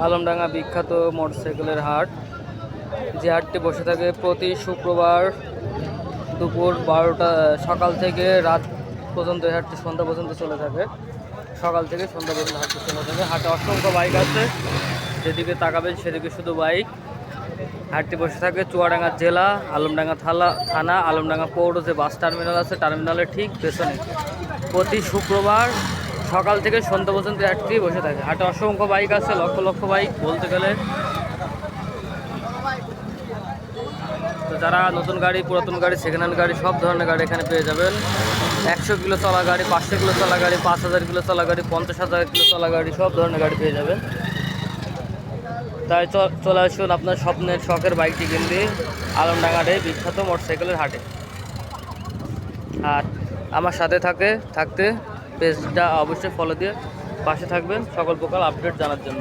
আলমডাঙ্গা বিখ্যাত মোটরসাইকেলের হাট, যে হাটটি বসে থাকে প্রতি শুক্রবার দুপুর 12টা, সকাল থেকে রাত পর্যন্ত। এই হাটটি সন্ধ্যা পর্যন্ত চলে থাকে, সকাল থেকে সন্ধ্যা পর্যন্ত হাটটি চলে থাকে। হাটে অসংখ্য বাইক আছে, যেদিকে তাকাবেন সেদিকে শুধু বাইক। হাটটি বসে থাকে চুয়াডাঙ্গা জেলা, আলমডাঙ্গা থানা, আলমডাঙ্গা পৌর যে বাস টার্মিনাল আছে, টার্মিনালের ঠিক পেছনে। প্রতি শুক্রবার সকাল থেকে সন্ধ্যা পর্যন্ত হাটটি বসে থাকে। হাটে অসংখ্য বাইক আছে, লক্ষ লক্ষ বাইক বলতে গেলে। তো যারা নতুন গাড়ি, পুরাতন গাড়ি, সেকেন্ড হ্যান্ড গাড়ি, সব ধরনের গাড়ি এখানে পেয়ে যাবেন। 100 কিলো চলা গাড়ি, 500 কিলো চলা গাড়ি, 5000 কিলো চলা গাড়ি, 50,000 কিলো চলা গাড়ি, সব ধরনের গাড়ি পেয়ে যাবেন। তাই চলে আসুন আপনার স্বপ্নের শখের বাইকটি কিনতে আলমডাঙ্গার এই বিখ্যাত মোটরসাইকেলের হাটে। আর আমার সাথে থাকতে পেজটা অবশ্যই ফলো দিয়ে পাশে থাকবেন সকল প্রকার আপডেট জানার জন্য।